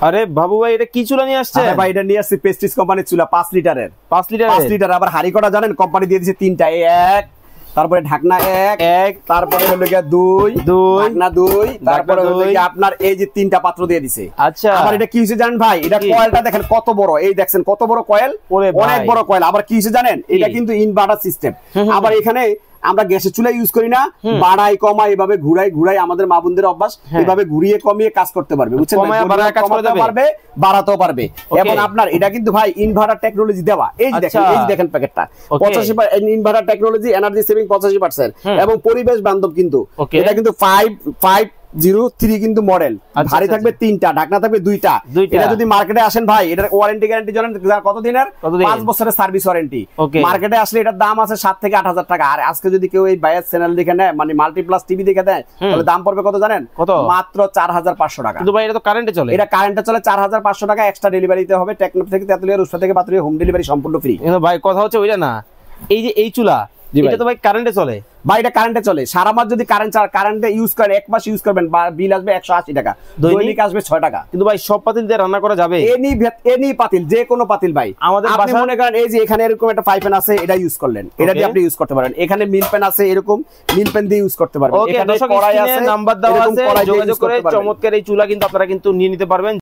আরে বাবু ভাই এটা কি চুলা নিয়ে আসছে? আরে ভাই এটা নিয়ে আসছে প্রেস্টিজ কোম্পানির চুলা 5 লিটারের। 5 লিটার আবার হাড়ি কটা জানেন কোম্পানি দিয়ে দিয়েছে 3টা। এক, তারপরে ঢাকনা এক, তারপরে হলো গিয়া 2, ঢাকনা 2, তারপরে হলো গিয়া আপনার এই যে 3টা পাত্র দিয়ে দিয়েছে। আচ্ছা আবার এটা কি হইছে জানেন ভাই? এটা কয়েলটা দেখেন কত বড়, এই দেখছেন কত বড় কয়েল, অনেক বড় কয়েল। আবার কি হইছে জানেন? এটা কিন্তু ইনভার্টার সিস্টেম। আবার এখানে আমরা গ্যাসের চুলা ইউজ করি না, বাড়াই কমাই এভাবে ঘুরাই আমাদের মা বোনদের অভ্যাস, এভাবে ঘুরিয়ে কমিয়ে কাজ করতে পারবে, বুঝছেন? কমাতে পারবে, বাড়াতেও পারবে। এবং আপনার এটা কিন্তু ভাই ইনভার্টার টেকনোলজি দেওয়া। এই যে দেখেন, এই যে দেখেন প্যাকেটটা 85% ইনভার্টার টেকনোলজি, এনার্জি সেভিং 85% এবং পরিবেশ বান্ধব। কিন্তু এটা কিন্তু 503 কিন্তু মডেল, ভারী থাকবে 3টা, ঢাকনা থাকবে 2টা। এটা যদি মার্কেটে আসেন ভাই, এটার ওয়ারেন্টি গ্যারান্টি জানেন কত দিনের? 5 বছরের সার্ভিস ওয়ারেন্টি। মার্কেটে আসলে এটার দাম আছে 7 থেকে 8,000 টাকা। আর আজকে যদি কেউ এই বাইরের চ্যানেল দেখে নেয়, মানে মাল্টিপ্লাস টিভি দেখে দেয়, তাহলে দাম পড়বে কত জানেন? মাত্র 4,500 টাকা। কিন্তু ভাই এটা তো কারেন্টে চলে। এটা কারেন্টে চলে, 4,500 টাকা এক্সট্রা ডেলিভারি দিতে হবে। টেকনাফ থেকে তেতুলিয়া, রূপসা থেকে পাতুলিয়া হোম ডেলিভারি সম্পূর্ণ ফ্রি। কিন্তু ভাই কথা হচ্ছে ওইটা না, এই যে এই চুলা এটা তো ভাই কারেন্টে চলে। ভাই এটা কারেন্টে চলে, সারা মাস যদি কারেন্টে ইউজ করেন, 1 মাস ইউজ করবেন, বিল আসবে 180 টাকা, দৈনিক আসবে 6 টাকা। কিন্তু ভাই সব পাতিল দিয়ে রান্না করা যাবে? এনি পাতিল, যে কোনো পাতিল ভাই। আমাদের আপনি মনে করেন এই যে এখানে এরকম একটা ফ্রাই প্যান আছে, এটা ইউজ করলেন, এটা দিয়ে আপনি ইউজ করতে পারেন। এখানে মিল প্যান আছে, এরকম মিল প্যান দিয়ে ইউজ করতে পারবেন। এখানে কড়াই আছে, নাম্বার দেওয়া আছে, যোগাযোগ করে চমৎকার এই চুলা কিন্তু আপনারা কিন্তু নিয়ে নিতে পারবেন।